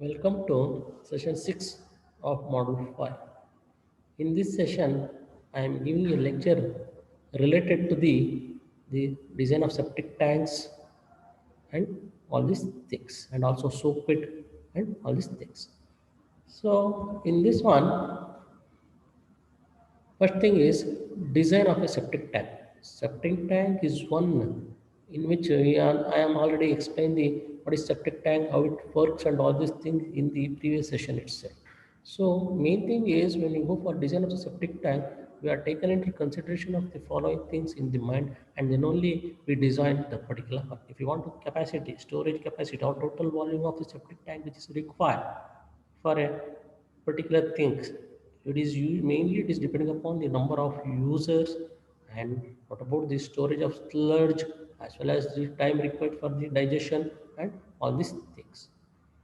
Welcome to session 6 of module 5. In this session, I am giving a lecture related to the design of septic tanks and all these things, and also soak pit and all these things. So, in this one, first thing is design of a septic tank. Septic tank is one in which I am already explained the what is septic tank, how it works, and all these things in the previous session itself. So main thing is when you go for design of the septic tank, we are taken into consideration of the following things in the mind, and then only we design the particular one. If you want to capacity, storage capacity, or total volume of the septic tank which is required for a particular things, mainly it is depending upon the number of users, and what about the storage of sludge, as well as the time required for the digestion and all these things.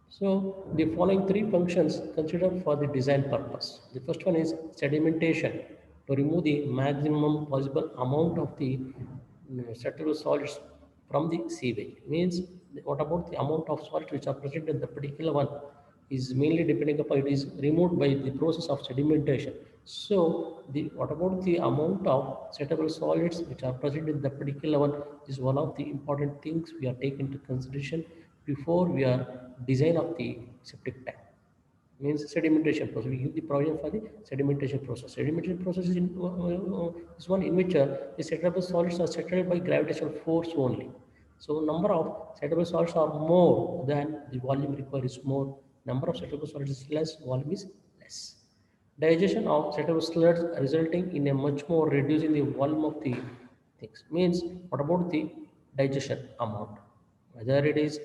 So the following three functions considered for the design purpose. The first one is sedimentation, to remove the maximum possible amount of the suitable solids from the sewage. Means what about the amount of solids which are present in the particular one is mainly depending upon it is removed by the process of sedimentation. So the what about the amount of suitable solids which are present in the particular one is one of the important things we are taking into consideration before we are design of the septic tank. Means sedimentation process, we give the provision for the sedimentation process. Sedimentation process is one in which the settleable solids are settled by gravitational force only. So number of settleable solids are more than the volume required is more, number of settleable solids is less, volume is less. Digestion of settleable solids resulting in a much more reducing the volume of the things. Means what about the digestion amount, whether it is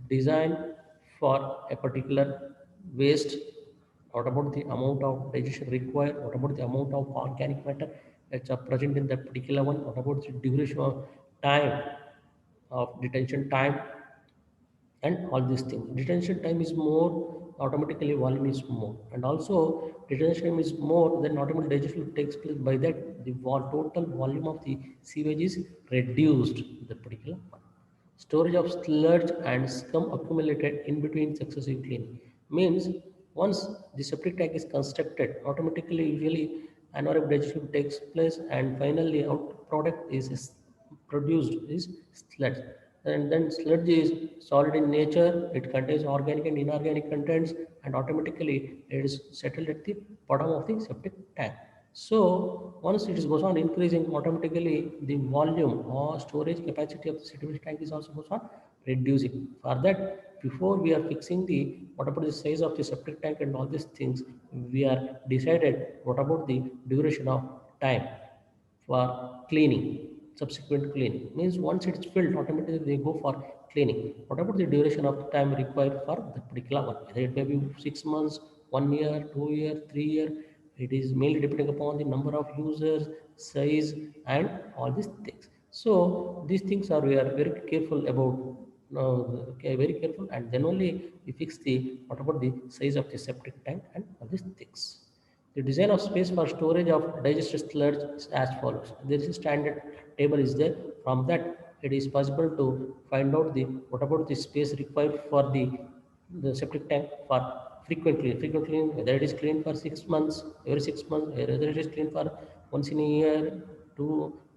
designed for a particular waste, what about the amount of digestion required, what about the amount of organic matter that's are present in that particular one, what about the duration of time of detention time, and all these things. Detention time is more, automatically volume is more, and also detention time is more, then automatic digestion takes place. By that, the total volume of the sewage is reduced. The particular one. Storage of sludge and scum accumulated in between successive cleaning means once the septic tank is constructed, automatically usually anaerobic digestion takes place, and finally out product is produced is sludge. And then sludge is solid in nature, it contains organic and inorganic contents, and automatically it is settled at the bottom of the septic tank. So once it is goes on increasing, automatically the volume or storage capacity of the septic tank is also goes on reducing. For that, before we are fixing the what about the size of the septic tank and all these things, we are decided what about the duration of time for cleaning, subsequent cleaning. Means once it's filled, automatically they go for cleaning. What about the duration of time required for the particular one, whether it may be 6 months, 1 year, 2 year, 3 year, it is mainly depending upon the number of users, size, and all these things. So these things are we are very careful about, okay, very careful, and then only we fix the what about the size of the septic tank and all these things. The design of space for storage of digested sludge is as follows. There is a standard table is there. From that, it is possible to find out the what about the space required for the septic tank for frequent cleaning, whether it is cleaned for 6 months, every 6 months, whether it is cleaned for once in a year,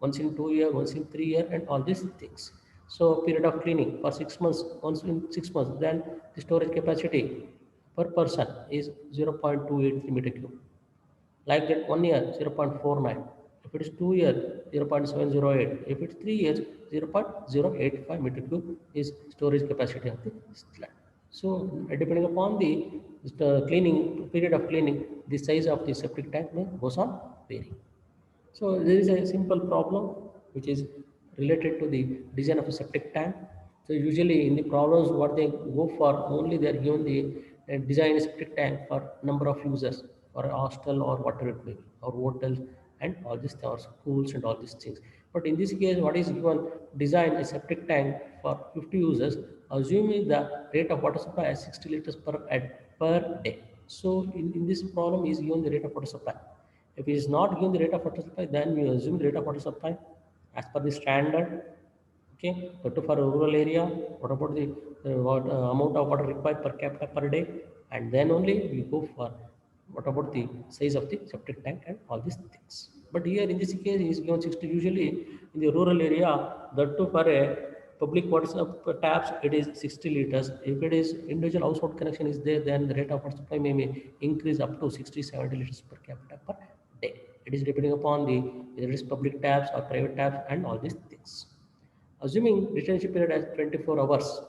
once in 2 year, once in 3 year, and all these things. So period of cleaning for 6 months, once in 6 months, then the storage capacity per person is 0.283 meter cube. Like that 1 year 0.49, if it is 2 year 0.708, if it's 3 years 0.085 meter cube is storage capacity of the slab. So depending upon the cleaning period of cleaning, the size of the septic tank may goes on varying. So there is a simple problem which is related to the design of a septic tank. So usually in the problems what they go for, only they are given the design a septic tank for number of users for a hostel or whatever it may be, or hotels and all these or schools and all these things. But in this case, what is given, design a septic tank for 50 users, assuming the rate of water supply as 60 liters per day. So in this problem is given the rate of water supply. If it is not given the rate of water supply, then we assume the rate of water supply as per the standard Okay, but for a rural area, what about the amount of water required per capita per day? And then only we go for what about the size of the septic tank and all these things. But here in this case is given 60. Usually in the rural area, that too for a public water taps, it is 60 liters. If it is individual household connection is there, then the rate of water supply may increase up to 60 70 liters per capita per day. It is depending upon the whether it is public taps or private taps and all these things. Assuming retention period as 24 hours,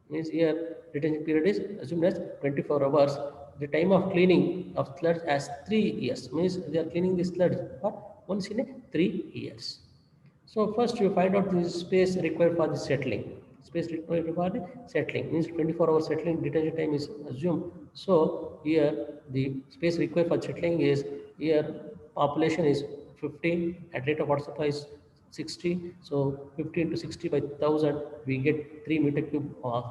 means here retention period is assumed as 24 hours. The time of cleaning of sludge as 3 years, means they are cleaning the sludge for once in a 3 years. So first you find out the space required for the settling. Space required for the settling means 24 hours settling detention time is assumed. So here the space required for settling is, here population is 15 at rate of water supply is 60. So 15 to 60 by 1000 we get 3 meter cube of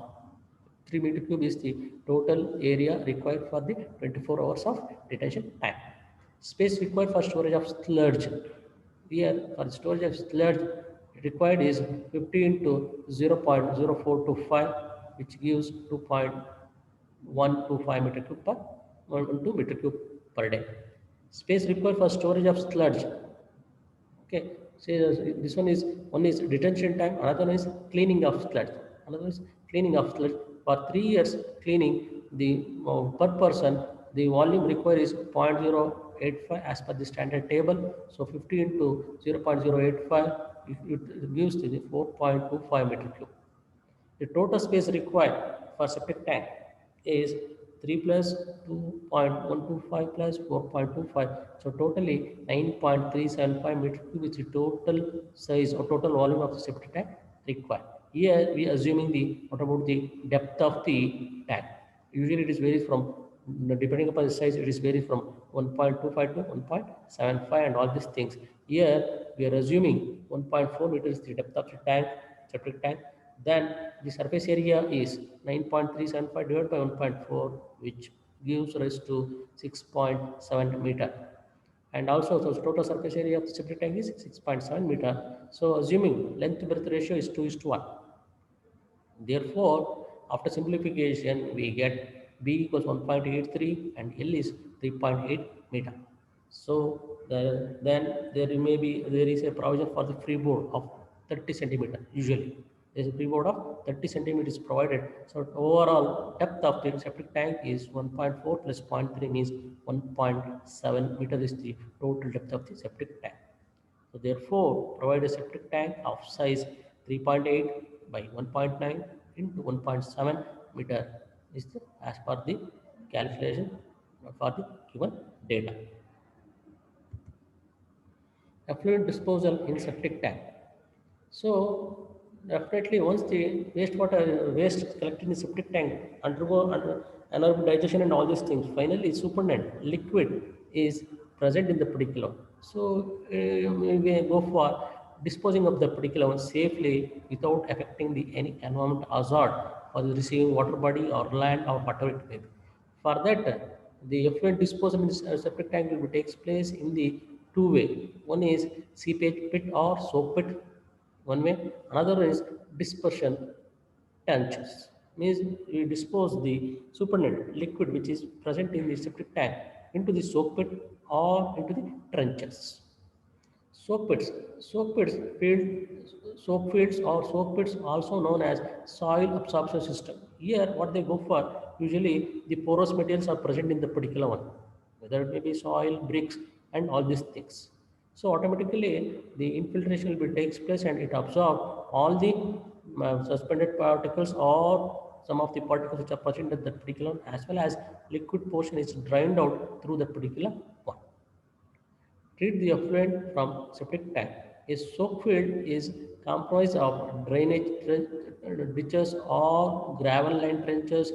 3 meter cube is the total area required for the 24 hours of detention time. Space required for storage of sludge. Here for storage of sludge required is 15 to 0.0425, which gives 2.125 meter cube per 1 meter cube per day. Space required for storage of sludge. Okay, see one is detention time, another one is cleaning of sludge. Another is cleaning of sludge. For 3 years cleaning, the per person the volume required is 0.085 as per the standard table. So 50 into 0.085 it gives to the 4.25 meter cube. The total space required for septic tank is 3 plus 2.125 plus 4.25. So totally 9.375 meter cube is the total size or total volume of the septic tank required. Here we are assuming the what about the depth of the tank. Usually it is varies from, depending upon the size, it is varies from 1.25 to 1.75 and all these things. Here we are assuming 1.4 meters is the depth of the tank, septic tank. Then the surface area is 9.375 divided by 1.4, which gives rise to 6.7 meter. And also the total surface area of the septic tank is 6.7 meter. So assuming length to breadth ratio is 2:1. Therefore, after simplification, we get B equals 1.83 and L is 3.8 meter. So then there is a provision for the freeboard of 30 centimeter. Usually, there is a freeboard of 30 centimeters provided. So overall depth of the septic tank is 1.4 plus 0.3 means 1.7 meter is the total depth of the septic tank. So therefore, provide a septic tank of size 3.8 by 1.9 into 1.7 meter is as per the calculation for the given data. Effluent disposal in septic tank. So definitely once the waste collected in the septic tank undergo anaerobic digestion and all these things, finally supernatant liquid is present in the particular. So we go for disposing of the particular one safely without affecting any environment hazard for the receiving water body or land or whatever it may be. For that, the effluent disposal in the septic tank will takes place in the two way. One is seepage pit or soak pit one way. Another is dispersion trenches. Means you dispose the supernatant liquid which is present in the septic tank into the soak pit or into the trenches. Soak pits. Soak fields or soak pits also known as soil absorption system. Here what they go for, usually the porous materials are present in the particular one, whether it may be soil, bricks and all these things. So automatically the infiltration will be takes place and it absorbs all the suspended particles or some of the particles which are present in that particular one, as well as liquid portion is drained out through that particular one. Treat the effluent from septic tank. A soak field is comprised of drainage ditches or gravel line trenches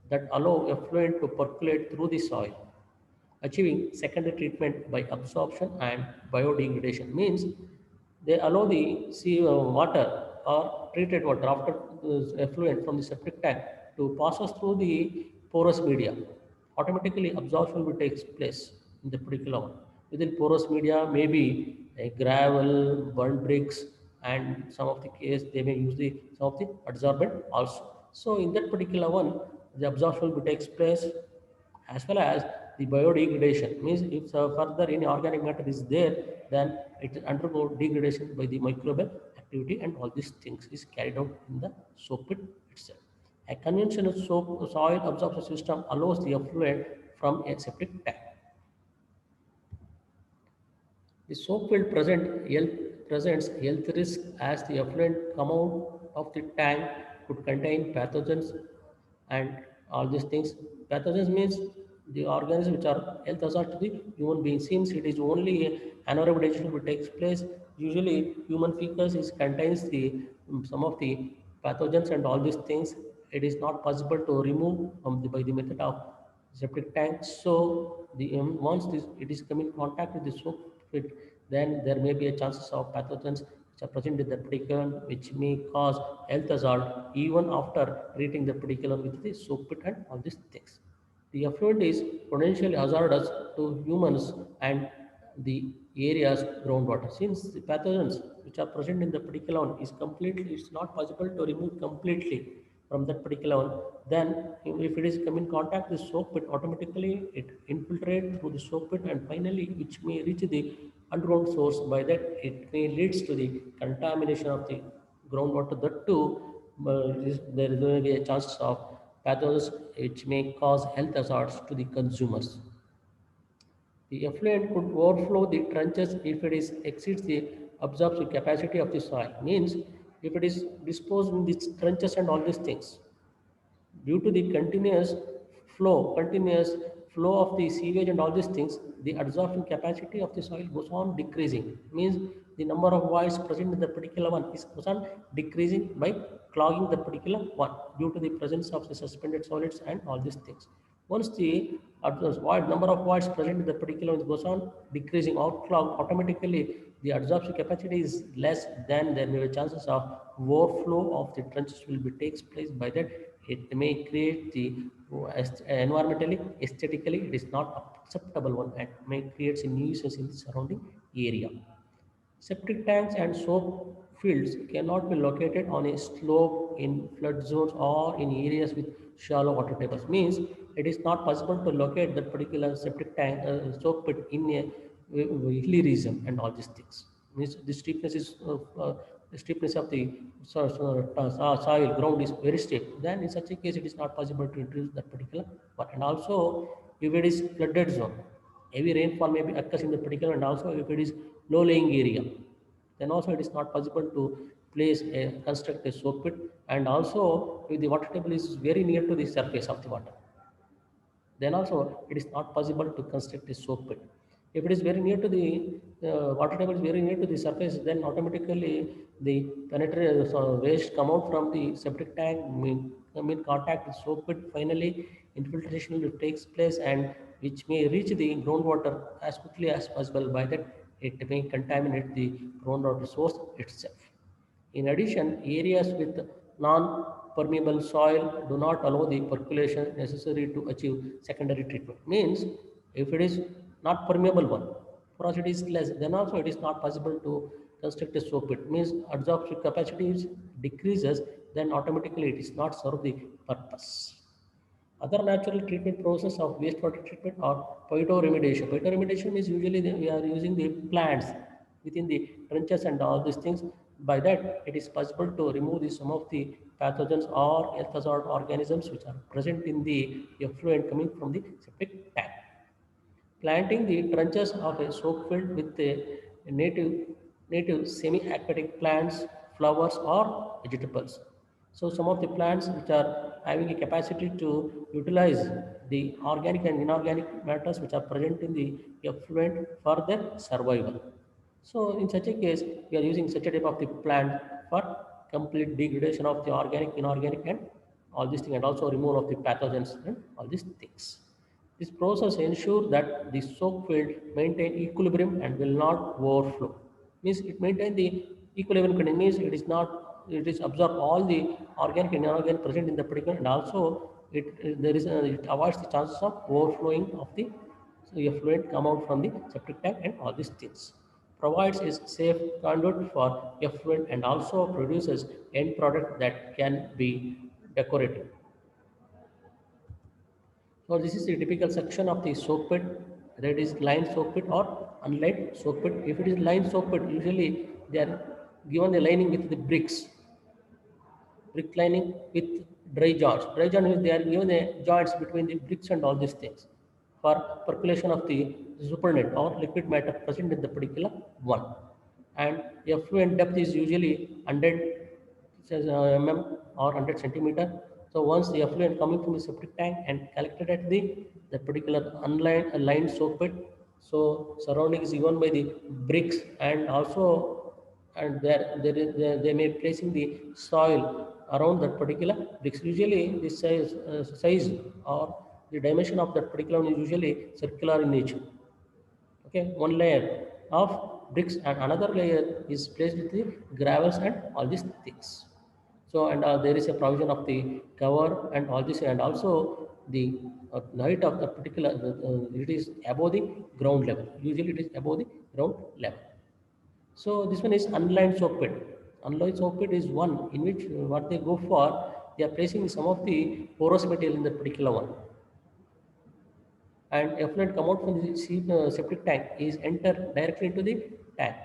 that allow effluent to percolate through the soil, achieving secondary treatment by absorption and biodegradation. Means they allow the sea water or treated water after effluent from the septic tank to passes through the porous media. Automatically absorption will take place in the particular one. Within porous media may be gravel, burnt bricks and some of the case they may use the some of the adsorbent also. So in that particular one, the absorption will takes place, as well as the biodegradation means if further any organic matter is there, then it undergo degradation by the microbial activity, and all these things is carried out in the soap pit itself. A conventional soap soil absorption system allows the effluent from a septic tank. The soap field presents health risk as the effluent come out of the tank could contain pathogens and all these things. Pathogens means the organisms which are health hazard to the human being. Since it is only anaerobic digestion which takes place, usually human feces is contains the some of the pathogens and all these things. It is not possible to remove by the method of septic tank. So the once it is come in contact with the soap pit, then there may be a chances of pathogens which are present in the particular, which may cause health hazard even after treating the particular with the soap pit and all these things. The effluent is potentially hazardous to humans and the area's groundwater. Since the pathogens which are present in the particular one is completely, it's not possible to remove completely from that particular one, then if it is come in contact with soap pit, automatically it infiltrate through the soap pit and finally which may reach the underground source. By that it may leads to the contamination of the groundwater. That too, there may be a chance of pathogens which may cause health hazards to the consumers. The effluent could overflow the trenches if it is exceeds the absorption capacity of the soil. Means if it is disposed in these trenches and all these things, due to the continuous flow of the sewage and all these things, the absorption capacity of the soil goes on decreasing. Means the number of voids present in the particular one is goes on decreasing by clogging the particular one due to the presence of the suspended solids and all these things. Once the void number of voids present in the particular one goes on decreasing or clogged, automatically the absorption capacity is less, then there may be chances of overflow of the trenches will be takes place. By that it may create the environmentally aesthetically it is not acceptable one and may create a nuisance in the surrounding area. Septic tanks and soap fields cannot be located on a slope in flood zones or in areas with shallow water tables. Means it is not possible to locate that particular septic tank soap pit in a hilly region and all these things. Means the steepness is the steepness of the soil ground is very steep. Then in such a case it is not possible to introduce that particular one. And also if it is flooded zone, heavy rainfall may be occurs in the particular, and also if it is low lying area, then also it is not possible to construct a soap pit. And also if the water table is very near to the surface of the water, then also it is not possible to construct a soap pit. If it is very near to the water table is very near to the surface, then automatically the penetrate waste come out from the septic tank, come in contact with soap pit. Finally, infiltration will takes place and which may reach the groundwater as quickly as possible. By that, it may contaminate the groundwater source itself. In addition, areas with non-permeable soil do not allow the percolation necessary to achieve secondary treatment. Means if it is not permeable one, porosity is less, then also it is not possible to construct a soap pit. Means absorption capacity is decreases, then automatically it is not serve the purpose. Other natural treatment process of wastewater treatment are phytoremediation. Phytoremediation is usually we are using the plants within the trenches and all these things. By that, it is possible to remove some of the pathogens or health hazard organisms which are present in the effluent coming from the septic tank. Planting the trenches of a soap field with a native semi-aquatic plants, flowers or vegetables. So some of the plants which are having a capacity to utilize the organic and inorganic matters which are present in the effluent for their survival. So in such a case, we are using such a type of the plant for complete degradation of the organic, inorganic and all these things, and also removal of the pathogens and all these things. This process ensures that the soap field maintain equilibrium and will not overflow. Means it maintain the equilibrium condition, means it is absorb all the organic and inorganic present in the particular, and also it avoids the chances of overflowing of the effluent come out from the septic tank and all these things. provides a safe conduit for effluent and also produces end product that can be decorative. So this is the typical section of the soak pit, whether it is lined soak pit or unlined soak pit. If it is lined soak pit, usually they are given the lining with the brick lining with dry joints. Dry joint means they are given the joints between the bricks and all these things for percolation of the supernet or liquid matter present in the particular one. And the effluent depth is usually 100 mm or 100 centimeter. So once the effluent coming from the septic tank and collected at the particular unlined lined soak pit, so surrounding is given by the bricks and also and they may placing the soil around that particular bricks. Usually this size or the dimension of that particular one is usually circular in nature. Okay, one layer of bricks and another layer is placed with the gravels and all these things. So and there is a provision of the cover and all this and also the height of the particular it is above the ground level. Usually it is above the ground level. So this one is unlined soak pit. Unlined soak pit is one in which what they go for, they are placing some of the porous material in the particular one, and effluent come out from the septic tank is enter directly into the tank,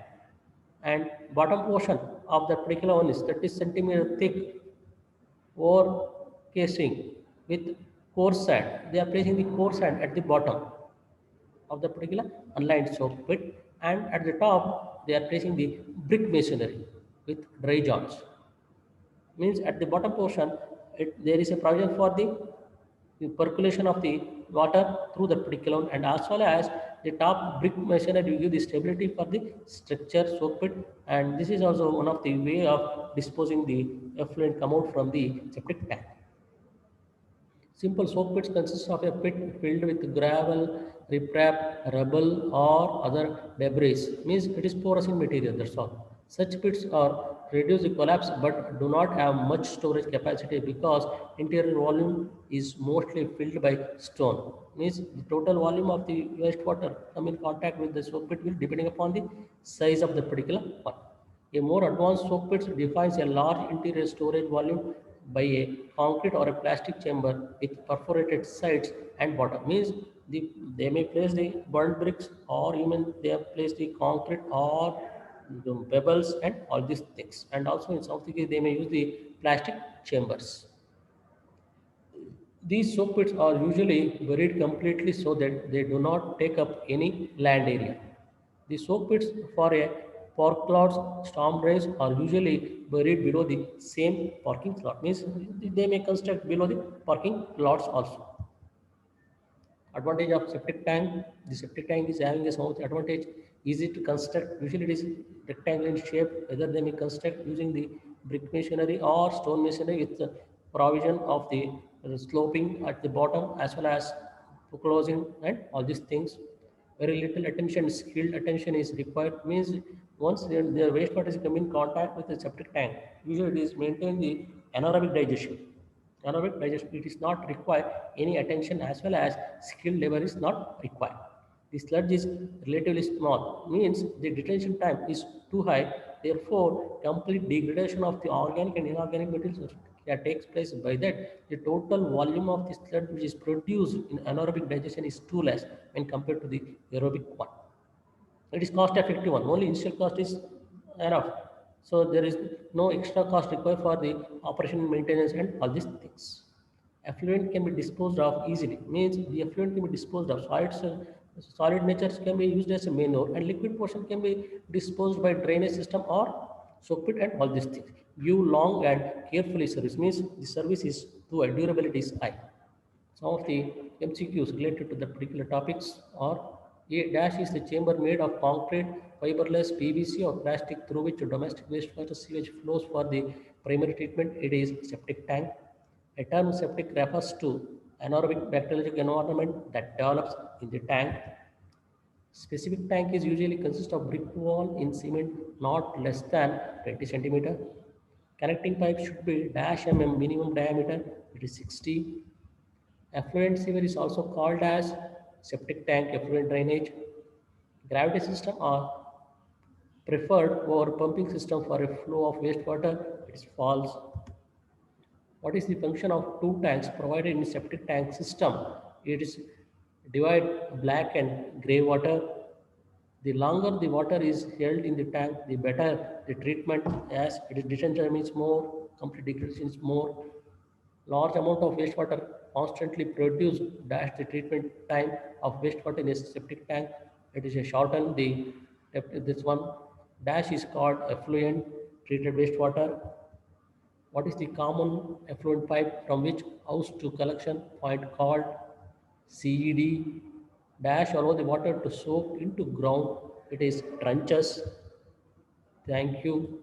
and bottom portion of the particular one is 30 centimeter thick ore casing with coarse sand. They are placing the coarse sand at the bottom of the particular unlined soak pit, and at the top they are placing the brick masonry with dry joints. Means at the bottom portion there is a provision for the percolation of the water through the particular and as well as the top brick masonry will give the stability for the structure soak pit, and this is also one of the way of disposing the effluent come out from the septic tank. Simple soak pits consist of a pit filled with gravel, riprap, rubble, or other debris. Means it is porous in material. That's all. Such pits are reduce the collapse but do not have much storage capacity because interior volume is mostly filled by stone. Means the total volume of the wastewater come in contact with the soak pit will depending upon the size of the particular one. A more advanced soak pit defines a large interior storage volume by a concrete or a plastic chamber with perforated sides and bottom. Means they may place the burnt bricks or even they have placed the concrete or the pebbles and all these things. And also in some cases they may use the plastic chambers. These soak pits are usually buried completely so that they do not take up any land area. The soak pits for a park lots, storm drains are usually buried below the same parking slot. Means they may construct below the parking lots also. Advantage of septic tank. The septic tank is having a small advantage. Easy to construct. Usually it is rectangular in shape. Whether they may construct using the brick masonry or stone masonry with the provision of the sloping at the bottom as well as closing and all these things. Very little attention, skilled attention is required. Means once their wastewater is come in contact with the septic tank, usually it is maintain the anaerobic digestion. Anaerobic digestion, it is not require any attention as well as skilled labor is not required. The sludge is relatively small, means the detention time is too high. Therefore, complete degradation of the organic and inorganic materials that takes place. By that, the total volume of the sludge which is produced in anaerobic digestion is too less when compared to the aerobic one. It is cost effective one. Only initial cost is enough. So there is no extra cost required for the operation and maintenance and all these things. Effluent can be disposed of easily. Means the effluent can be disposed of. Solid natures can be used as a manure and liquid portion can be disposed by drainage system or soak pit and all these things. Give long and carefully service. Means the service is too high, durability is high. Some of the MCQs related to the particular topics are: A dash is the chamber made of concrete, fiberless PVC or plastic through which domestic wastewater sewage flows for the primary treatment. It is septic tank. A term septic refers to anaerobic bacteriological environment that develops in the tank. Specific tank is usually consists of brick wall in cement not less than 20 centimeter. Connecting pipe should be dash mm minimum diameter, it is 60. Effluent sewer is also called as septic tank effluent drainage. Gravity system or preferred over pumping system for a flow of wastewater? It is false. What is the function of two tanks provided in septic tank system? It is divide black and gray water. The longer the water is held in the tank, the better the treatment, as it is detention means more, complete degradation is more. Large amount of wastewater constantly produced dash the treatment time of wastewater in a septic tank. It is a shorten the this one dash is called effluent treated wastewater. What is the common effluent pipe from which house to collection point called CED? Dash allow the water to soak into ground. It is trenches. Thank you.